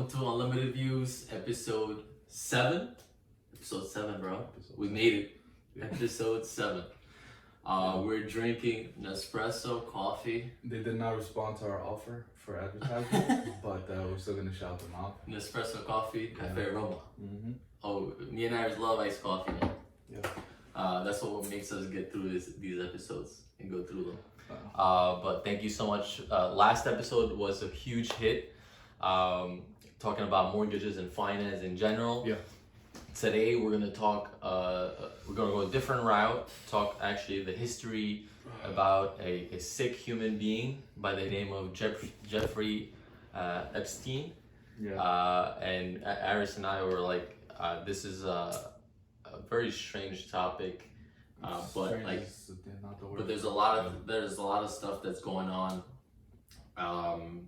to Unlimited Views, episode 7. Episode 7, bro. We made it. Episode 7. We're drinking Nespresso coffee. They did not respond to our offer for advertising, but we're still gonna shout them out. Nespresso coffee, Cafe Roma. Mm-hmm. Oh, me and Iris love iced coffee, man. Yeah. That's what makes us get through these episodes and go through them. But thank you so much. Last episode was a huge hit, talking about mortgages and finance in general. Yeah. Today we're gonna talk. We're gonna go a different route. Talk actually the history about a sick human being by the name of Jeffrey Epstein. Yeah. And Iris and I were like, this is a very strange topic. But like, but there's a lot of stuff that's going on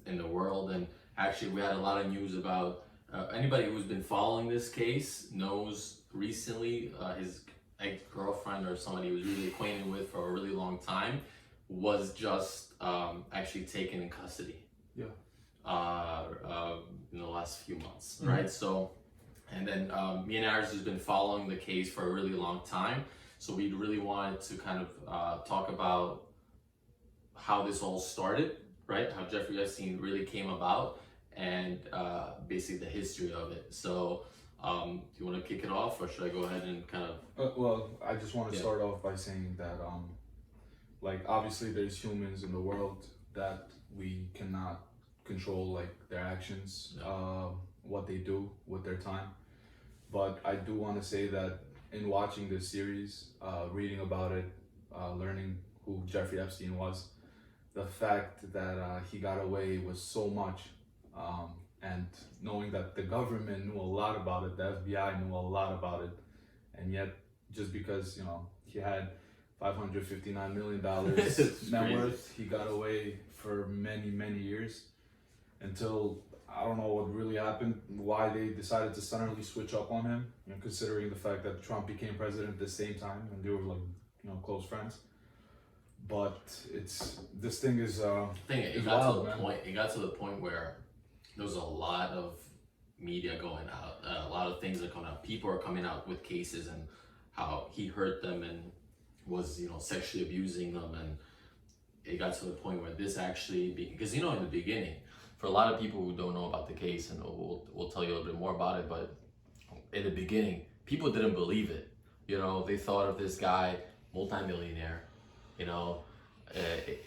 in the world, and actually we had a lot of news about anybody who's been following this case knows recently his ex-girlfriend or somebody he was really acquainted with for a really long time was just actually taken in custody. Yeah. In the last few months, right? So, and then me and Iris has been following the case for a really long time. So we really wanted to kind of talk about how this all started, right? How Jeffrey Epstein really came about, and basically the history of it. So do you want to kick it off, or should I go ahead and kind of... Well, I just want to start off by saying that, like, obviously there's humans in the world that we cannot control, like, their actions, what they do with their time. But I do want to say that in watching this series, reading about it, learning who Jeffrey Epstein was, the fact that he got away with so much, and knowing that the government knew a lot about it, the FBI knew a lot about it, and yet just because, you know, he had $559 million net worth, he got away for many, many years until I don't know what really happened, why they decided to suddenly switch up on him, you know, considering the fact that Trump became president at the same time and they were, like, you know, close friends. But this thing is it got wild, to the man. point. It got to the point where there was a lot of media going out, a lot of things are coming out. People are coming out with cases and how he hurt them and was, you know, sexually abusing them, and it got to the point where this actually, because, you know, in the beginning, for a lot of people who don't know about the case, and we'll tell you a little bit more about it, but in the beginning, people didn't believe it. You know, they thought of this guy, multimillionaire, you know,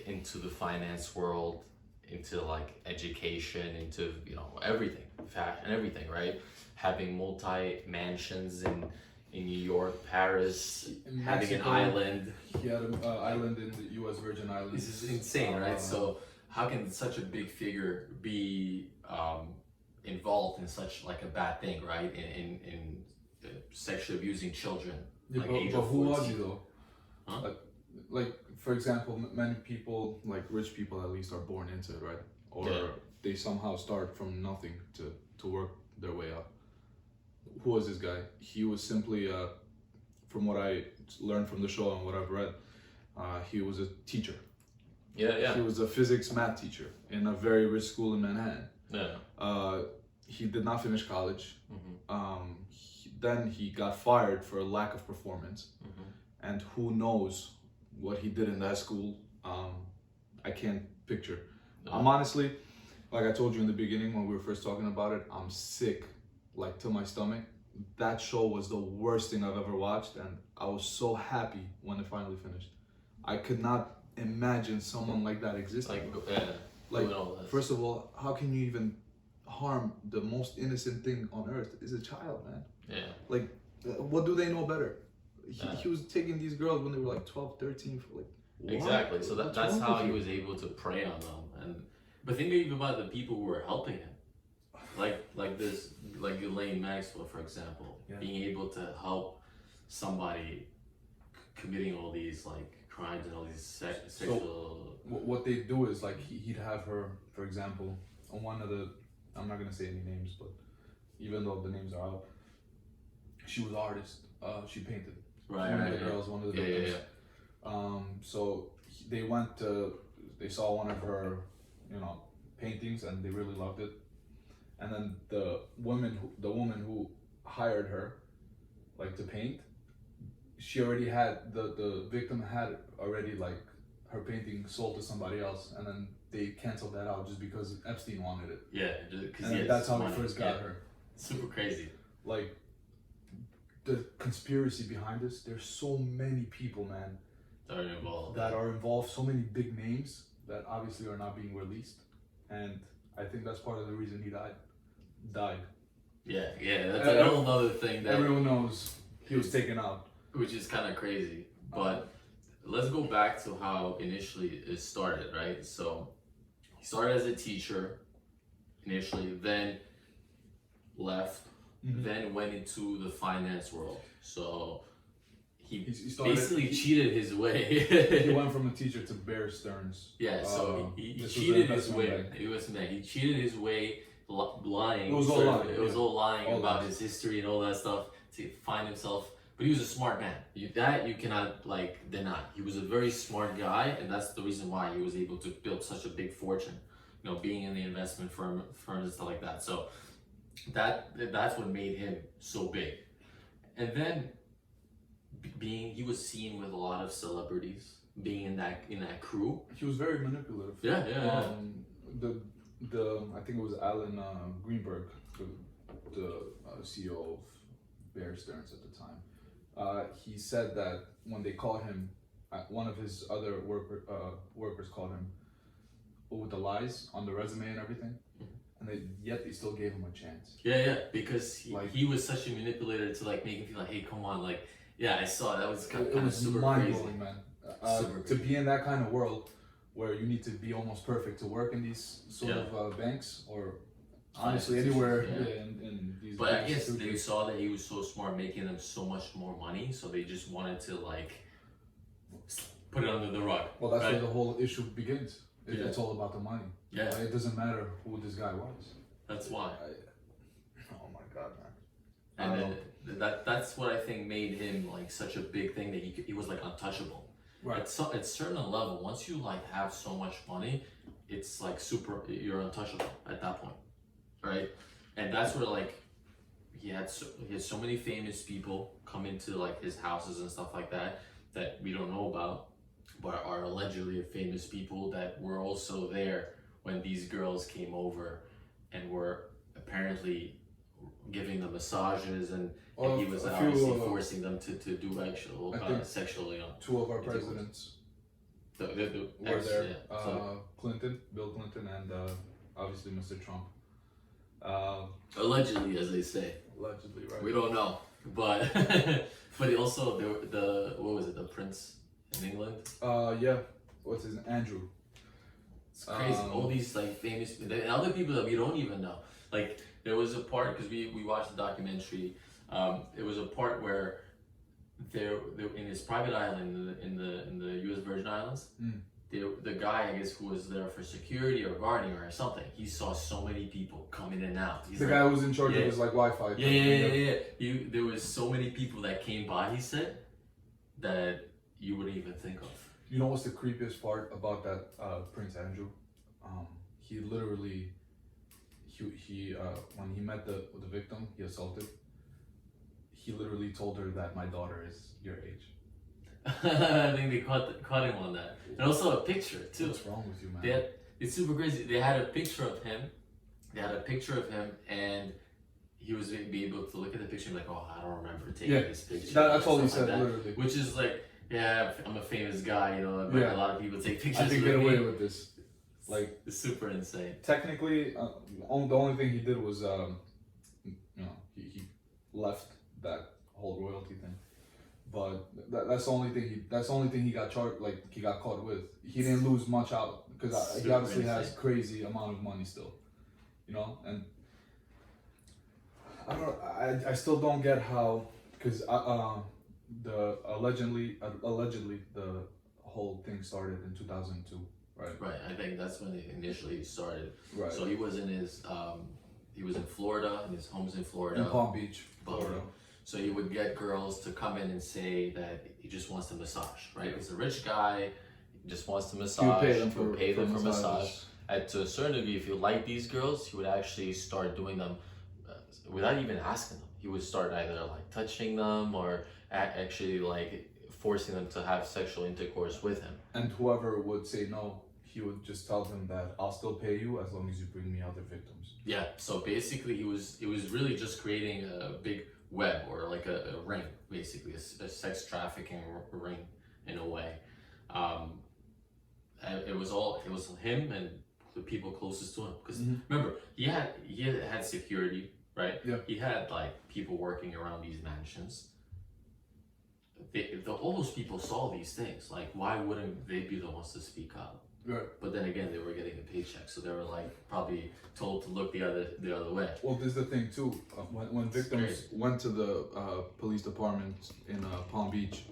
into the finance world, into like education, into, you know, everything, fashion, everything, right? Having multi-mansions in New York, Paris, having an island. He had an island in the U.S. Virgin Islands. This is insane, right? So how can such a big figure be involved in such like a bad thing, right? In sexually abusing children, like age but of who 14. was he though? Huh? Like for example, many people, like rich people at least, are born into it, right? Or they somehow start from nothing to work their way up. Who was this guy? He was simply, from what I learned from the show and what I've read, he was a teacher. Yeah. He was a physics math teacher in a very rich school in Manhattan. Yeah. He did not finish college. Mm-hmm. Then he got fired for a lack of performance. Mm-hmm. And who knows what he did in that school. I can't picture. No. I'm honestly, like I told you in the beginning when we were first talking about it, I'm sick, like to my stomach. That show was the worst thing I've ever watched, and I was so happy when it finally finished. I could not imagine someone like that existing. First of all, how can you even harm the most innocent thing on earth? Is a child, man. Yeah. Like, what do they know better? He was taking these girls when they were like 12, 13, for like, what? Exactly. So that's how he was able to prey on them. But think even about the people who were helping him, like Elaine Maxwell, for example, being able to help somebody committing all these like crimes and all these sexual. So what they do is like he'd have her, for example, on one of the, I'm not gonna say any names, but even though the names are out, she was an artist. She painted. One of the girls, one of the victims. So they saw one of her, you know, paintings, and they really loved it. and then the woman who hired her, like to paint, she already had the victim had already like her painting sold to somebody else, and then they canceled that out just because Epstein wanted it. Yeah, because And that's how he first got her. Super crazy. Like the conspiracy behind this, there's so many people, man, that are involved, so many big names that obviously are not being released, and I think that's part of the reason he died. Yeah, that's a whole other thing that everyone knows he was taken out, which is kind of crazy. But let's go back to how initially it started, right? So he started as a teacher initially, then left, then went into the finance world. So he basically cheated his way. He went from a teacher to Bear Stearns. Yeah, so he cheated his way. He cheated his way, lying. It was all lying. It was all lying about his history and all that stuff to find himself. But he was a smart man. You cannot like deny. He was a very smart guy, and that's the reason why he was able to build such a big fortune. You know, being in the investment firms and stuff like that. So that's what made him so big. And then he was seen with a lot of celebrities, being in that crew. He was very manipulative. Yeah. I think it was Alan Greenberg, the CEO of Bear Stearns at the time. He said that when they caught him, one of his other workers caught him with the lies on the resume and everything, and yet they still gave him a chance. Yeah, because he was such a manipulator to like make him feel like, hey, come on, like, yeah, I saw that was kind of super mind-blowing, crazy. Man. To be in that kind of world where you need to be almost perfect to work in these sort of banks, or honestly anywhere in these. But I guess they saw that he was so smart, making them so much more money, so they just wanted to like put it under the rug. Well, that's where the whole issue begins. It's all about the money. Yeah. It doesn't matter who this guy was. That's why. Oh my God, man. And then that's what I think made him like such a big thing, that he was like untouchable. Right. At certain level, once you like have so much money, it's like you're untouchable at that point, right? And that's where like he had so many famous people come into like his houses and stuff like that we don't know about, but are allegedly famous people that were also there when these girls came over and were apparently giving them massages, and he was obviously forcing them to do actual sexual, you know. Two of our presidents were there. Bill Clinton, and obviously Mr. Trump. Allegedly, as they say. Allegedly, right? We don't know, but but also what was it? The prince in England. Yeah. What's his name? Andrew. It's crazy. All these like famous and other people that we don't even know. Like there was a part, because we watched the documentary. It was a part where they're in his private island in the U.S. Virgin Islands. The guy, I guess, who was there for security or guarding or something, he saw so many people come in and out. He's guy who was in charge of his like Wi-Fi. Yeah. There was so many people that came by, he said, that you wouldn't even think of. You know what's the creepiest part about that Prince Andrew? He literally, when he met the victim he assaulted, he literally told her that my daughter is your age. I think they caught him on that. And also a picture too. What's wrong with you, man? It's super crazy. They had a picture of him. And he was able to look at the picture and be like, oh, I don't remember taking this picture. That's all he said, literally. Which is like, yeah, I'm a famous guy, you know. A lot of people take pictures. I can get away with this. Like, it's super insane. Technically, the only thing he did was, he left that whole royalty thing. But that's the only thing he got charged. Like he got caught with. He didn't lose much out because he obviously has crazy amount of money still, you know. And I still don't get how, because the allegedly the whole thing started in 2002, right? Right. I think that's when it initially started. Right. So he was in Florida, and his home's in Florida. In Palm Beach, Florida. So he would get girls to come in and say that he just wants to massage, right? He's a rich guy, he just wants to massage. He would pay them for massage. to a certain degree, if you like these girls, he would actually start doing them without even asking them. He would start either like touching them or actually like forcing them to have sexual intercourse with him. And whoever would say no, he would just tell them that I'll still pay you as long as you bring me other victims. Yeah. So basically, he was really just creating a big web or like a ring, basically a sex trafficking ring in a way. And it was him and the people closest to him. Because remember, he had security, right? Yeah. He had like people working around these mansions. All those people saw these things. Like, why wouldn't they be the ones to speak up? Right. But then again, they were getting a paycheck, so they were like probably told to look the other way. Well, there's the thing too. When victims went to the police department in Palm Beach,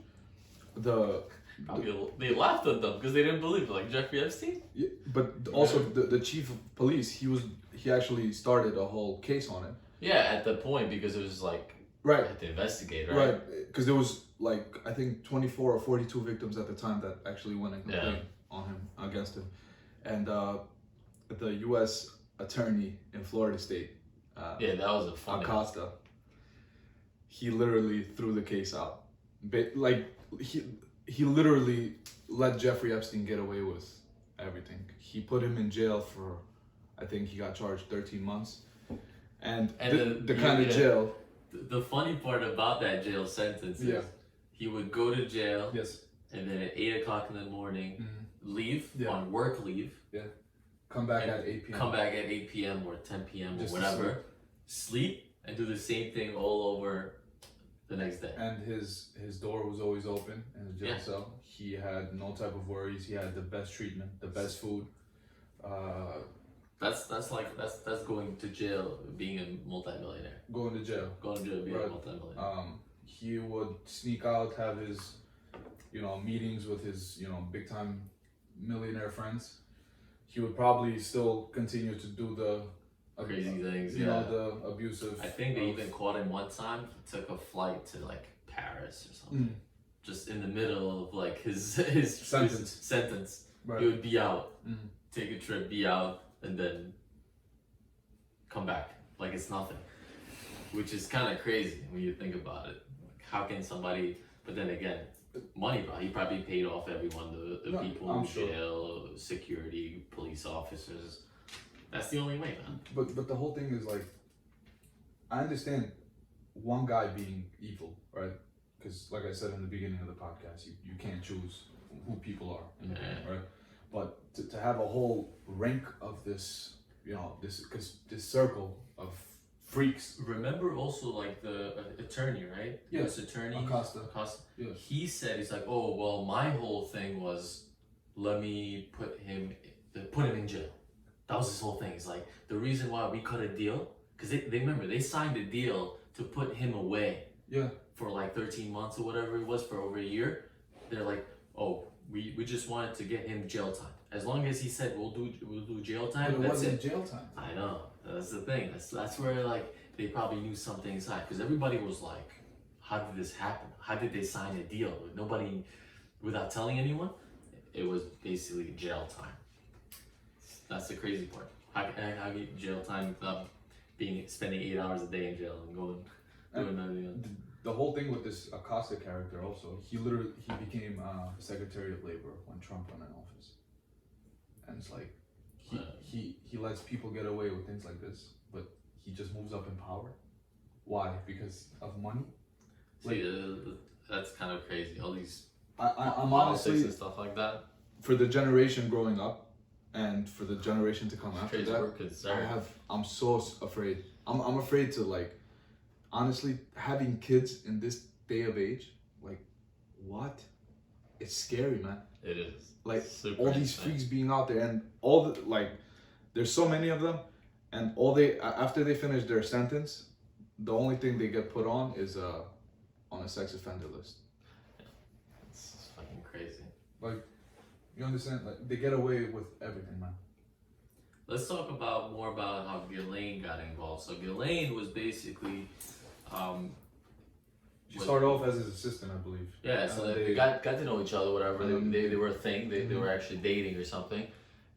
They laughed at them because they didn't believe it, like Jeffrey Epstein. Yeah, but also the chief of police, he actually started a whole case on it. Yeah, at the point, because it was like right. Had to investigate, right? Right, because there was like I think 24 or 42 victims at the time that actually went and complained on him against him, and the U.S. attorney in Florida State. That was a funny. Acosta. He literally threw the case out. He literally let Jeffrey Epstein get away with everything. He put him in jail for, I think he got charged 13 months. And the kind of jail. The funny part about that jail sentence is he would go to jail. Yes. And then at 8 o'clock in the morning, leave on work leave. Yeah. Come back at 8 p.m. Come back at 8 p.m. or 10 p.m. or whatever. Sleep and do the same thing all over the next day. And his door was always open in the jail cell. He had no type of worries. He had the best treatment, the best food. That's going to jail, being a multimillionaire. Going to jail. Going to jail, being a multimillionaire. He would sneak out, have his, meetings with his, big time millionaire friends. He would probably still continue to do the crazy things, the abusive. I think they even caught him one time. He took a flight to like Paris or something, just in the middle of like his sentence. Right. He would be out, take a trip, be out, and then come back like it's nothing, which is kind of crazy when you think about it. Like, how can somebody? But then again, money, bro. He probably paid off everyone, the people in jail, security, police officers. That's the only way, man. But the whole thing is like, I understand one guy being evil, right? Because like I said in the beginning of the podcast, you can't choose who people are, right? But to have a whole rank of this, this circle of freaks. Remember also like the attorney, right? Yes. Attorney Acosta. Yeah. He said, he's like, oh well, my whole thing was, let me put him in jail. That was his whole thing. It's like the reason why we cut a deal, because they signed a deal to put him away. Yeah. For like 13 months or whatever it was, for over a year. They're like, oh, we just wanted to get him jail time. As long as he said we'll do jail time. But it wasn't jail time. I know. That's the thing. That's where like they probably knew something inside, because everybody was like, how did this happen? How did they sign a deal with nobody, without telling anyone? It was basically jail time. That's the crazy part. How get jail time without spending 8 hours a day in jail and doing nothing? The whole thing with this Acosta character also, he became Secretary of Labor when Trump won in office, and it's like he lets people get away with things like this, but he just moves up in power. Why? Because of money. That's kind of crazy. All these I'm honestly and stuff like that. For the generation growing up, and for the generation to come after that, I'm so afraid. I'm afraid to like, honestly, having kids in this day of age, like, what? It's scary, man. It is. Like super all these freaks being out there, and all the there's so many of them, and after they finish their sentence, the only thing they get put on is on a sex offender list. Yeah. It's fucking crazy. Like, you understand? Like, they get away with everything, man. Let's talk more about how Ghislaine got involved. So Ghislaine was basically, she started off as his assistant, I believe. Yeah, so they got to know each other, whatever. They were a thing. They were actually dating or something,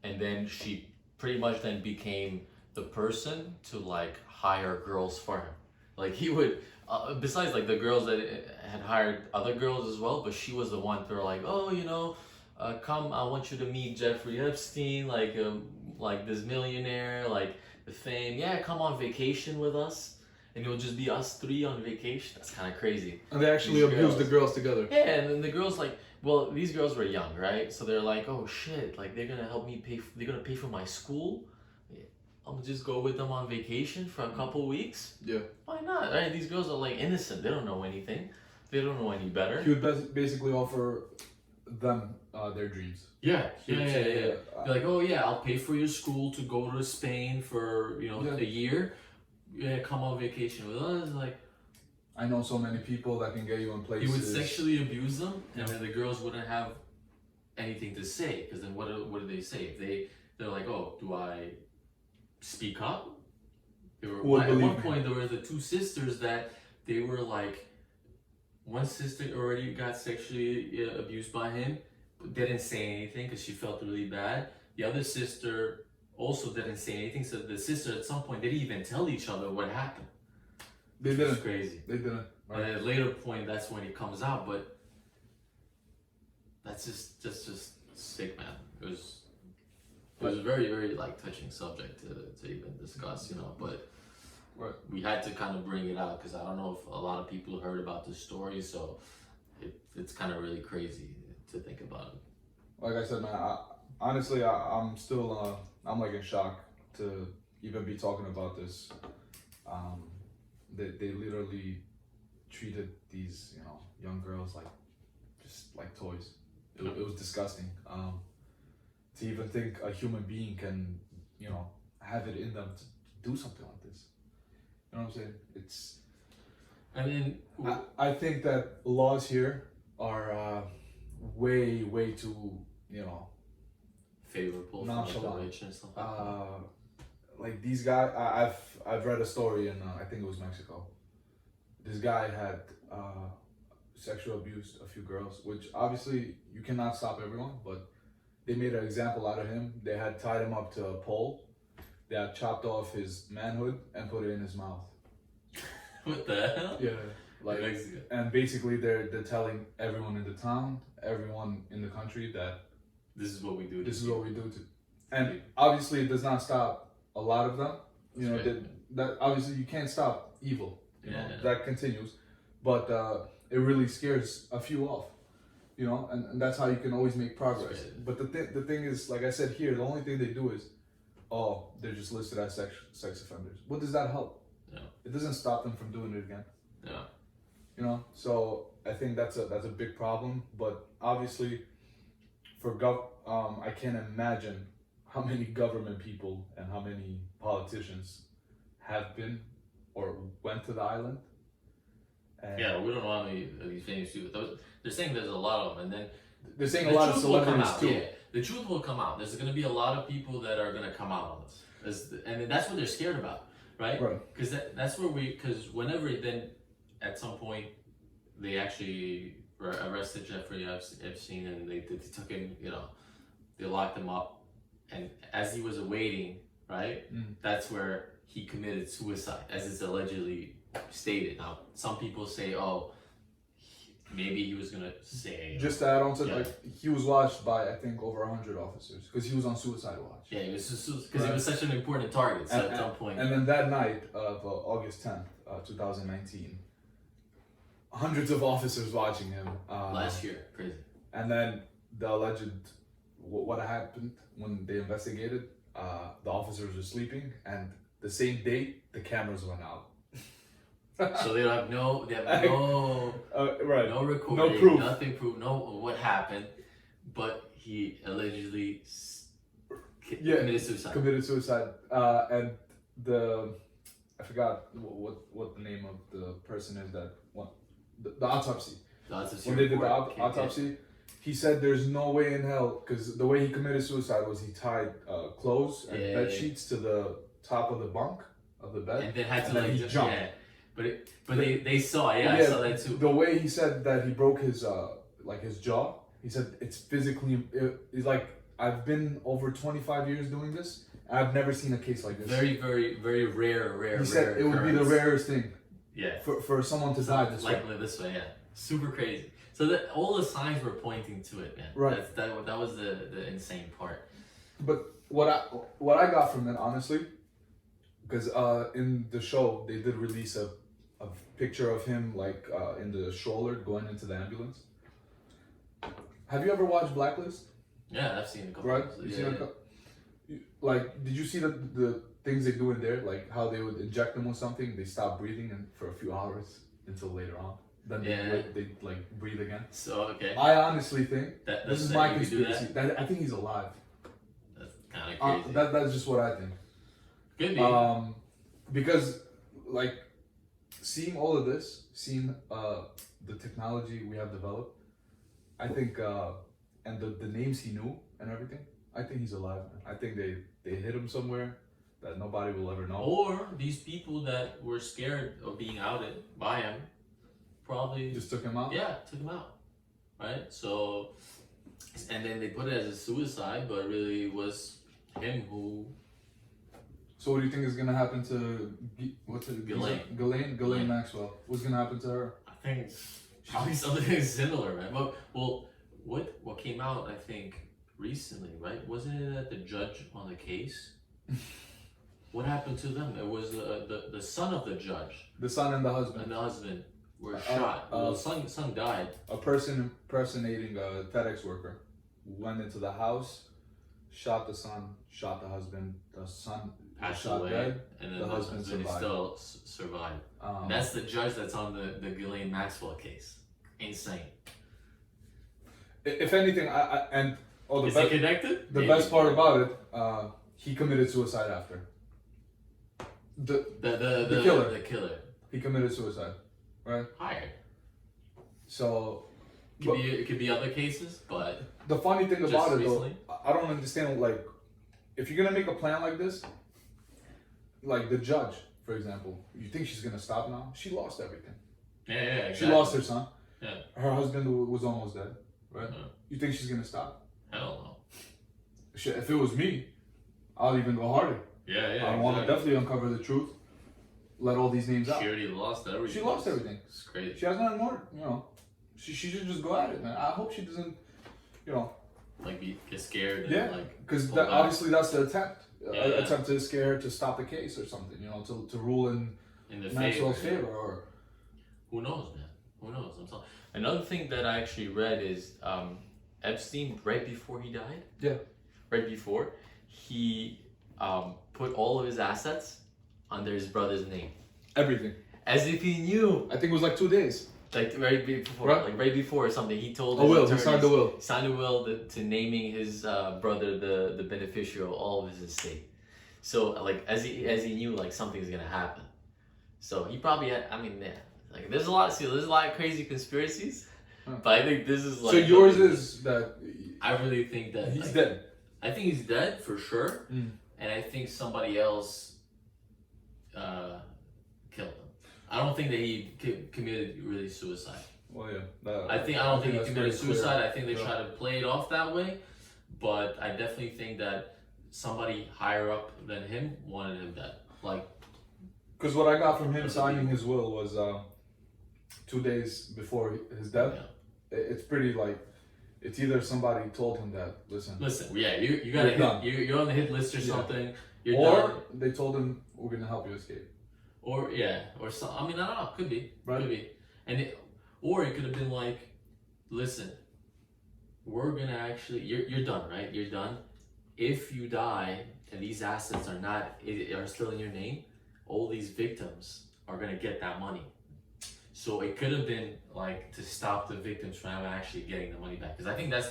and then she pretty much then became the person to like hire girls for him. Like he would, besides like the girls that had hired other girls as well, but she was the one to like, oh, come, I want you to meet Jeffrey Epstein, like this millionaire, like the fame. Yeah, come on vacation with us, and it'll just be us three on vacation. That's kind of crazy. And they actually abused the girls together. Yeah, and then the girls like, well, these girls were young, right? So they're like, oh shit, like they're gonna help me pay. They're gonna pay for my school. I'm just go with them on vacation for a couple weeks. Yeah. Why not? Right? These girls are like innocent. They don't know anything. They don't know any better. He would basically offer them their dreams. Yeah. They're like, oh yeah, I'll pay for your school to go to Spain for a year. Yeah, come on vacation with us. Like, I know so many people that can get you in places. he would sexually abuse them, and then the girls wouldn't have anything to say. Because then what do they say? If they're like, oh, do I speak up? At one point there were the two sisters that they were like, one sister already got sexually abused by him, but didn't say anything because she felt really bad. The other sister also didn't say anything, so the sister at some point they didn't even tell each other what happened. They didn't. It's crazy. They didn't. Right. And at a later point, that's when it comes out, but that's just sick, man. It was a very, very like touching subject to even discuss, but right. We had to kind of bring it out because I don't know if a lot of people heard about this story, so it's kind of really crazy to think about it. Like I said, man, honestly, I'm still I'm like in shock to even be talking about this. They literally treated these young girls like just like toys. It was disgusting. To even think a human being can, have it in them to do something like this. You know what I'm saying? It's. I mean, I think that laws here are way too, favorable, nonchalant. for the rich and stuff like that. Like these guys, I've read a story in I think it was Mexico. This guy had sexual abused a few girls, which obviously you cannot stop everyone, but they made an example out of him. They had tied him up to a pole. They had chopped off his manhood and put it in his mouth. What the hell? Yeah, like, and basically they're telling everyone in the town, everyone in the country that this is what we do. This is what we do to, and obviously it does not stop a lot of them. That obviously you can't stop evil. That continues, but it really scares a few off. And that's how you can always make progress. But the thing is, like I said here, the only thing they do is, they're just listed as sex offenders. What does that help? Yeah. It doesn't stop them from doing it again. Yeah. So I think that's a big problem. But obviously, for I can't imagine how many government people and how many politicians have been or went to the island. Yeah, we don't know how many of these famous people. They're saying there's a lot of them, and then they're saying a lot of celebrities too. Yeah, the truth will come out. There's going to be a lot of people that are going to come out on this, and that's what they're scared about, right? Because that's where because whenever then at some point they actually arrested Jeffrey Epstein and they took him, they locked him up, and as he was awaiting, right, that's where he committed suicide, as it's allegedly stated. Now, some people say, maybe he was gonna say. Just to add on to he was watched by I think over 100 officers because he was on suicide watch. Yeah, it was because he was such an important target. So at some point. And then that night of August 10th, 2019, hundreds of officers watching him. Last year, crazy. And then the alleged what happened when they investigated, the officers were sleeping, and the same date the cameras went out. So they have no recording, no proof, nothing proof, no what happened, but he allegedly committed suicide. And I forgot what the name of the person is that the autopsy. When they did the autopsy, he said there's no way in hell, because the way he committed suicide was he tied clothes and bed sheets to the top of the bunk of the bed, and then had to he jumped. Yeah. But they saw it. I saw that too. The way he said that he broke his his jaw, he said it's physically. He's like, I've been over 25 years doing this, I've never seen a case like this. Very, very, very rare. He said it would be the rarest thing. Yeah. For someone to die this way. Likely this way, yeah. Super crazy. So that all the signs were pointing to it, man. Right. That was the insane part. But what I got from it, honestly, because in the show they did release a picture of him like in the stroller going into the ambulance. Have you ever watched Blacklist? Yeah, I've seen a couple. Right. Yeah. Like, did you see the things they do in there? Like how they would inject them with something, they stop breathing and for a few hours until later on. Then they like breathe again. So okay. I honestly think this is my you conspiracy. That I think he's alive. That's kind of crazy. That's just what I think. Could be. Because like seeing all of this, seeing the technology we have developed, I think, and the names he knew and everything, I think he's alive. I think they hid him somewhere that nobody will ever know. Or these people that were scared of being outed by him probably just took him out. Yeah, took him out. Right. So, and then they put it as a suicide, but really it was him who. So what do you think is gonna happen to Ghislaine Maxwell? What's gonna happen to her? I think probably something similar, man. Well, what came out, I think, recently, right? Wasn't it that the judge on the case? What happened to them? It was the son of the judge. The son and the husband. And the husband were shot. Well, the son died. A person impersonating a FedEx worker went into the house, shot the son, shot the husband. The son passed shot away, dead. and then the husband survived. Still survived. And that's the judge that's on the Ghislaine Maxwell case. Insane. If anything, is it connected? The best part about it, he committed suicide after. The killer. The killer. He committed suicide, right? Hired. So. It could be other cases, but. The funny thing about it, recently, though, I don't understand. Like, if you're gonna make a plan like this, like the judge, for example, you think she's gonna stop now? She lost everything. Yeah, exactly. She lost her son. Yeah. Her husband was almost dead, right? You think she's gonna stop? Hell no. Shit, if it was me, I'll even go harder. Yeah. I want to definitely uncover the truth. Let all these names out. She already lost everything. She lost everything. It's crazy. She has nothing more. She should just go at it, man. I hope she doesn't, like get scared. Yeah, because obviously that's the attempt. Attempt to scare her to stop the case or something. To rule in the Maxwell's favor, or who knows, man? Who knows? Another thing that I actually read is Epstein, right before he died. Yeah. Right before, he put all of his assets under his brother's name. Everything. As if he knew. I think it was like 2 days. Like right before, right before or something, he told his attorneys, he signed the will to naming his brother the beneficiary of all of his estate. So like as he knew like something's gonna happen, so he probably had. I mean, yeah, like there's a lot of crazy conspiracies, but I think this is like. So yours is that. I really think that he's dead. I think he's dead for sure, and I think somebody else killed him. I don't think that he committed really suicide. Well, yeah. I don't think he committed suicide. I think they try to play it off that way, but I definitely think that somebody higher up than him wanted him dead. Like, because what I got from him signing his will was 2 days before his death. Yeah. It's pretty like. It's either somebody told him that, listen, yeah, you gotta you're on the hit list or something. Or done. They told him we're gonna help you escape. Or some. I mean, I don't know. Could be, right? Could be, or it could have been like, listen, we're gonna actually, you're done, right? You're done. If you die and these assets are still in your name, all these victims are gonna get that money. So it could have been like to stop the victims from actually getting the money back, because I think that's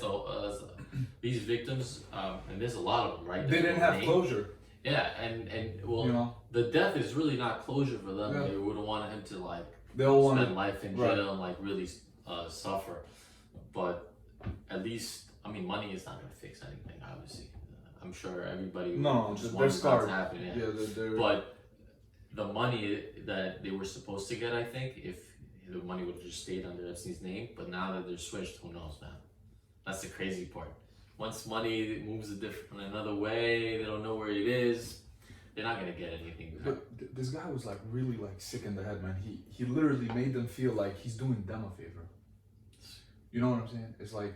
these victims, and there's a lot of them, right? They didn't have closure. Yeah, and the death is really not closure for them. Yeah. They would want him to like spend life in jail and like really suffer. But at least, I mean, money is not gonna fix anything. Obviously, I'm sure everybody just wants to happen. Yeah, but the money that they were supposed to get, I think, if the money would have just stayed under Epstein's name, but now that they're switched, who knows, man? That's the crazy part. once money moves another way, they don't know where it is. They're not gonna get anything back. But this guy was like really like sick in the head, man. He literally made them feel like he's doing them a favor. You know what I'm saying? It's like,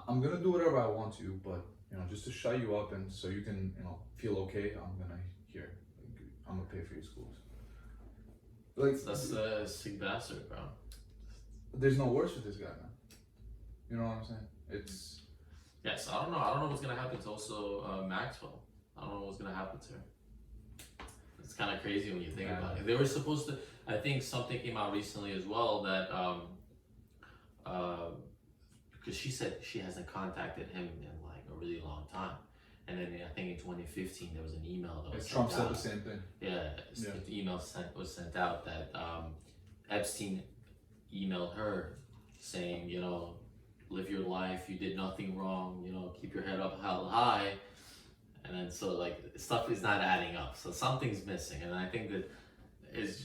I'm gonna do whatever I want to, but just to shut you up and so you can feel okay. I'm gonna pay for your schools. Like That's a sick bastard, bro. There's no worse with this guy, man. You know what I'm saying? It's Yes, I don't know what's gonna happen to also Maxwell. I don't know what's gonna happen to her. It's kind of crazy when you think about it. They were supposed to. I think something came out recently as well that because she said she hasn't contacted him in like a really long time, and then I think in 2015 there was an email that was Trump sent said out. the same thing. Yeah, the email was sent out that Epstein emailed her saying, live your life, you did nothing wrong, keep your head up held high. And then so like stuff is not adding up. So something's missing. And I think that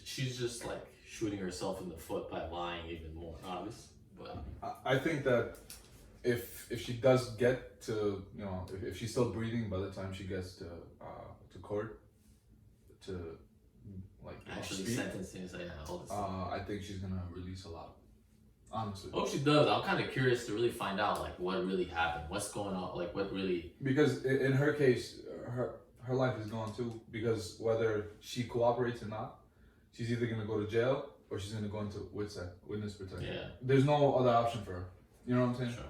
she's just like shooting herself in the foot by lying even more, obviously. But I think that if she does get to if she's still breathing by the time she gets to court to like actually speak, sentencing is all this stuff. I think she's gonna release a lot. Honestly. I hope she does. I'm kind of curious to really find out like what really happened, what's going on, like what really. Because in her case, her life is gone too. Because whether she cooperates or not, she's either gonna go to jail or she's gonna go into witness protection. Yeah. There's no other option for her. You know what I'm saying? Sure.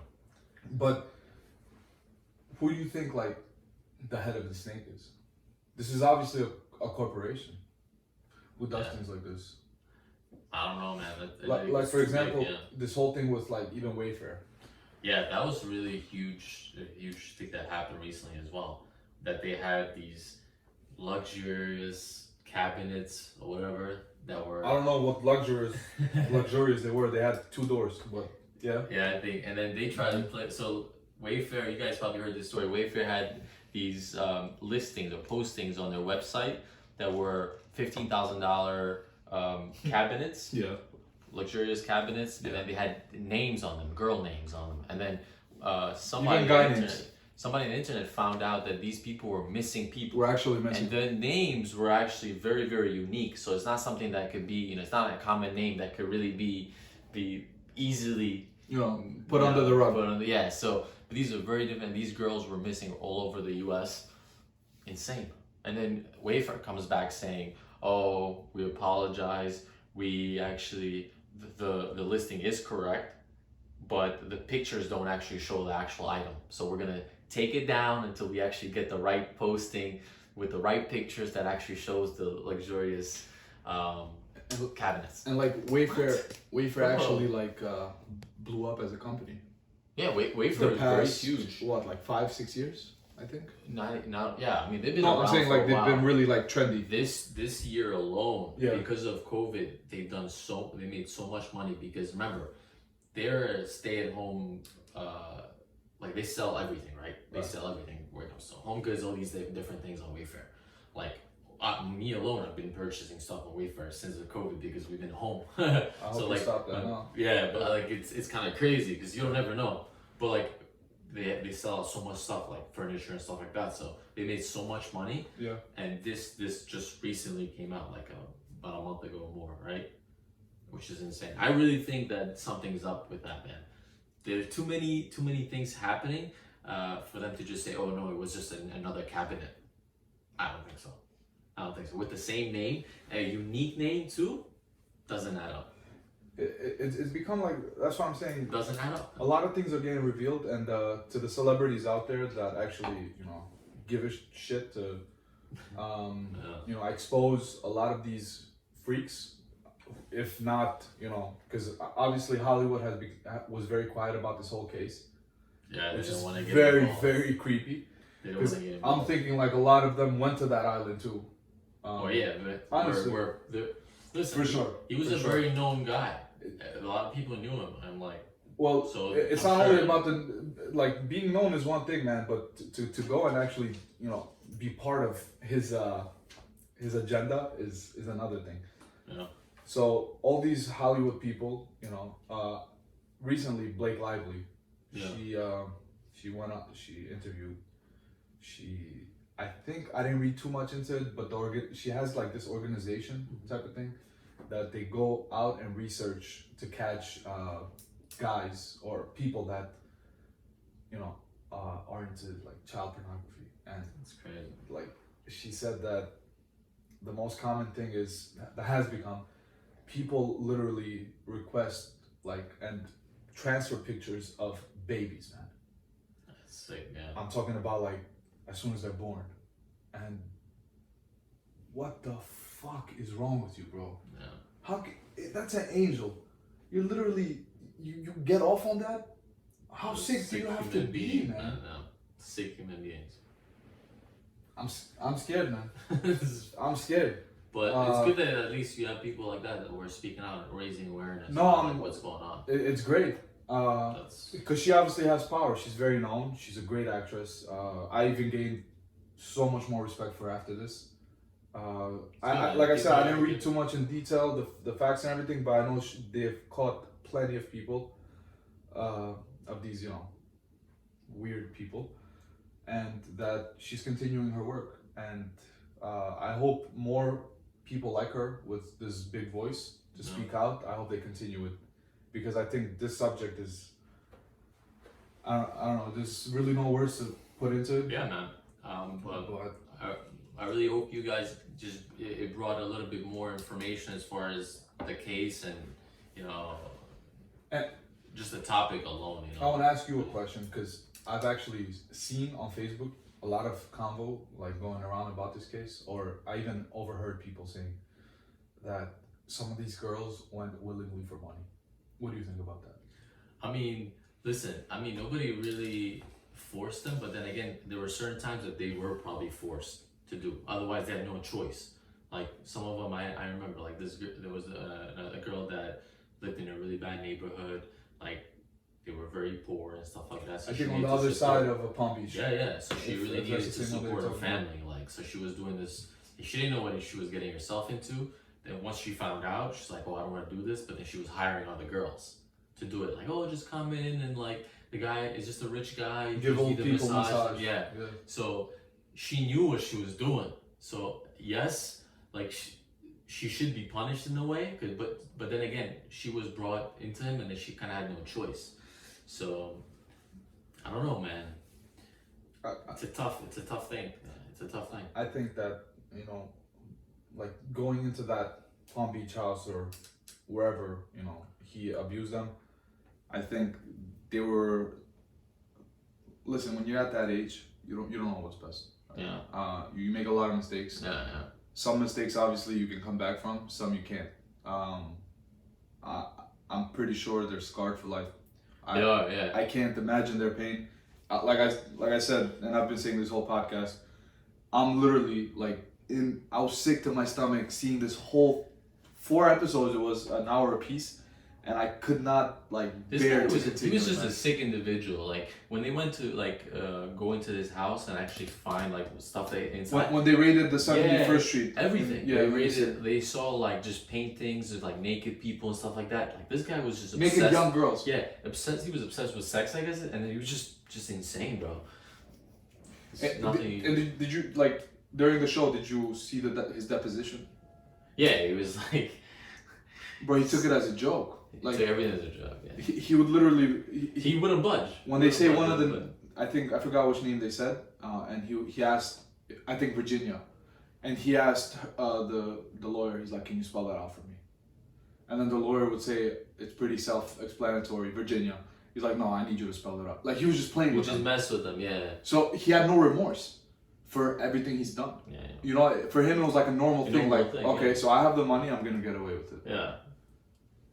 But who do you think like the head of the snake is? This is obviously a corporation who does things like this. I don't know, man. Like for example, this whole thing with like even Wayfair. Yeah, that was really a huge thing that happened recently as well. That they had these luxurious cabinets or whatever that were. I don't know what luxurious they were. They had 2 doors, but yeah. Yeah, I think, and then they tried to play. So Wayfair, you guys probably heard this story. Wayfair had these listings or postings on their website that were $15,000 cabinets. Yeah. Luxurious cabinets, and then they had names on them, girl names on them, and then somebody on the internet found out that these people were missing people. We're actually missing. And the names were actually very, very unique. So it's not something that could be, it's not a common name that could really be easily put under the rug. So but these are very different. These girls were missing all over the U.S. Insane. And then Wayfair comes back saying, "Oh, we apologize. We actually the listing is correct, but the pictures don't actually show the actual item. So we're gonna take it down until we actually get the right posting with the right pictures that actually shows the luxurious cabinets." And like Wayfair actually like blew up as a company. Yeah, Wayfair is very huge. What, like 5-6 years? I think. Yeah. I mean, they've been. No, I'm saying like they've been really like trendy. This year alone, Yeah. because of COVID, they made so much money because remember, they're a stay-at-home. Like they sell everything, right? They sell everything when it comes to home goods, all these different things on Wayfair. Like me alone, I've been purchasing stuff on Wayfair since the COVID because we've been home. I hope you stop that now. Yeah, but like it's kind of crazy because you don't ever know. But like they sell so much stuff like furniture and stuff like that, so they made so much money. Yeah. And this just recently came out like about a month ago or more, right? Which is insane. I really think that something's up with that, man. There's too many things happening for them to just say, "Oh no, it was just another cabinet." I don't think so. With the same name, a unique name too, doesn't add up. It's become like, that's what I'm saying. It doesn't add up. A lot of things are getting revealed, and to the celebrities out there that actually give a shit to expose a lot of these freaks. If not, because obviously Hollywood was very quiet about this whole case. Yeah, which is get very, involved. very creepy. Because I'm thinking like a lot of them went to that island too. But honestly, listen, for sure, he was a very known guy. A lot of people knew him. I'm like, well, so it's not only about the being known is one thing, man, but to go and actually be part of his agenda is another thing. Yeah. So all these Hollywood people, recently Blake Lively, she went up, she interviewed, I think I didn't read too much into it, but she has like this organization type of thing that they go out and research to catch guys or people that are into like child pornography. And That's crazy. like she said that the most common thing is that has become people literally request like and transfer pictures of babies, man. That's sick, man. I'm talking about like as soon as they're born. And what the fuck is wrong with you, bro? Yeah. How that's an angel. You literally you get off on that? How sick do you have to be, man? No. Sick human beings. I'm scared, man. I'm scared. But it's good that at least you have people like that were speaking out and raising awareness No, like what's going on. It's great. Because she obviously has power. She's very known. She's a great actress. I even gained so much more respect for her after this. Like I said, I didn't read too much in detail, the facts and everything, but I know they've caught plenty of people, of these, weird people, and that she's continuing her work. And I hope more people like her with this big voice to speak out. I hope they continue it, because I think this subject is, I don't know, there's really no words to put into it. Yeah, man. But I really hope you guys it brought a little bit more information as far as the case and just the topic alone. I want to ask you a question, because I've actually seen on Facebook a lot of convo like going around about this case, or I even overheard people saying that some of these girls went willingly for money. What do you think about that? I mean, listen, nobody really forced them, but then again, there were certain times that they were probably forced to do. Otherwise, they had no choice. Like some of them, I remember, like there was a girl that lived in a really bad neighborhood. Like they were very poor and stuff like that. So I think on the other side of a Palm Beach. Yeah. So she really needed to support her family. Like, so she was doing this. She didn't know what she was getting herself into. Then once she found out, she's like, "Oh, I don't want to do this." But then she was hiring other girls to do it. Like, "Oh, just come in and like the guy is just a rich guy. Give old people massage." Yeah. So she knew what she was doing. So yes, like she should be punished in a way. But then again, she was brought into him, and then she kind of had no choice. So I don't know, man. It's a tough thing. It's a tough thing. I think that like going into that Palm Beach house or wherever he abused them, I think they were. Listen, when you're at that age, you don't know what's best. Right? Yeah. You make a lot of mistakes. Yeah. Some mistakes, obviously, you can come back from. Some you can't. I'm pretty sure they're scarred for life. I can't imagine their pain. Like I said, and I've been saying this whole podcast, I'm literally I was sick to my stomach seeing this whole 4 episodes. It was an hour apiece, and I could not this bear guy to was continue. he was just a sick individual. Like when they went to go into his house and actually find stuff inside. When they raided the 71st Street, everything. Yeah, they raided. They saw just paintings of naked people and stuff like that. Like this guy was just obsessed. naked young girls. Yeah, obsessed. He was obsessed with sex, I guess, and he was just insane, bro. And did you during the show? Did you see his deposition? Yeah, he was like. Bro, he took it as a joke. He took everything as a joke. Yeah. He would literally. He wouldn't budge. When they say one of the, I forgot which name they said, and he asked, I think Virginia, and he asked the lawyer. He's like, "Can you spell that out for me?" And then the lawyer would say, "It's pretty self-explanatory, Virginia." He's like, "No, I need you to spell it out." Like he was just playing with them. Just mess with them, yeah. So he had no remorse for everything he's done. Yeah. For him it was like a normal thing. Okay, yeah. So I have the money, I'm gonna get away with it. Yeah.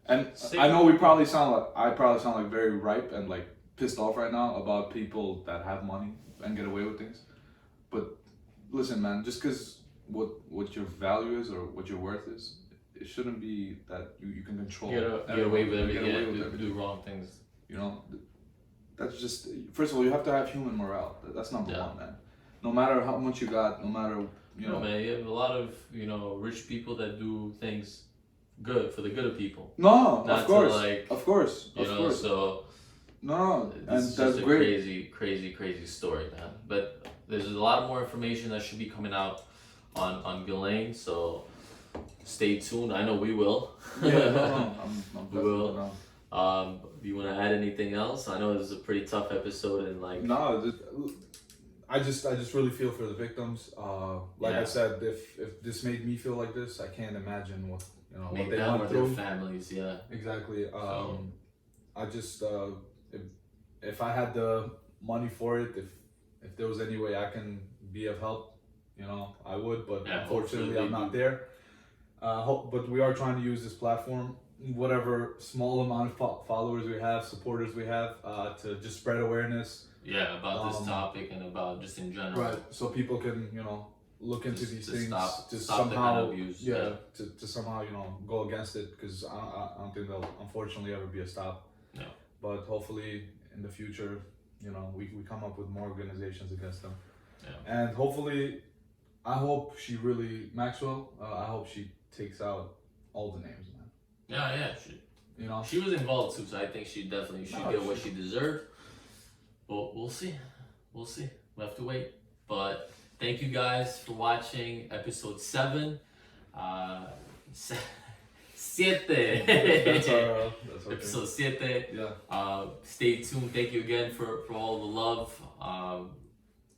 And I know I probably sound like very ripe and pissed off right now about people that have money and get away with things. But listen, man, just because what your value is or what your worth is, it shouldn't be that you can control. Get away with everything. Do wrong things. That's just, first of all, you have to have human morale. That's number one, man. No matter how much you got, no matter No, man, you have a lot of rich people that do things good for the good of people. No, Not of course, to, of course. So No, This and is that's just a great. crazy story, man. But there's a lot more information that should be coming out on Ghislaine, so stay tuned. I know we will. Yeah, no, I'm We will. Do you want to add anything else? I know this is a pretty tough episode, and like no, I just really feel for the victims. Like I said, if this made me feel like this, I can't imagine what make what they them went or their through. families, yeah. Exactly. I just if I had the money for it, if there was any way I can be of help, I would. But unfortunately, I'm not there. But we are trying to use this platform, whatever small amount of followers we have, supporters we have, to just spread awareness. Yeah, about this topic and about just in general. Right. So people can, look into these things to stop somehow, the kind of abuse. to somehow, go against it, because I don't think there'll unfortunately ever be a stop. No. But hopefully in the future, we come up with more organizations against them. Yeah. And hopefully, I hope she really, Maxwell, I hope she takes out all the names, man. Yeah. She was involved too, so I think she definitely should get what she deserved. But we'll see. We'll have to wait. But thank you guys for watching episode 7. Siete. That's okay. Episode 7. Yeah. Stay tuned. Thank you again for all the love.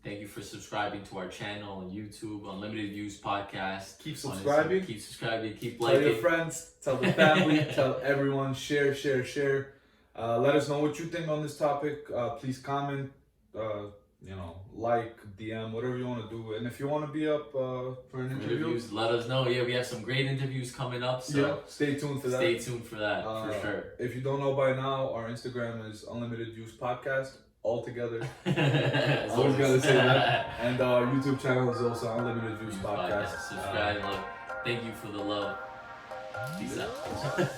Thank you for subscribing to our channel on YouTube, Unlimited Views Podcast. Keep subscribing. Keep liking. Tell your friends, tell the family, tell everyone, share. Let us know what you think on this topic. Please comment, like, DM, whatever you want to do. And if you want to be up for an interview, let us know. Yeah, we have some great interviews coming up. So stay tuned for that. Stay tuned for that, for sure. If you don't know by now, our Instagram is Unlimited Views Podcast, all together. Always gotta say that. And our YouTube channel is also Unlimited Views Podcast. Subscribe, love. Thank you for the love. Peace out.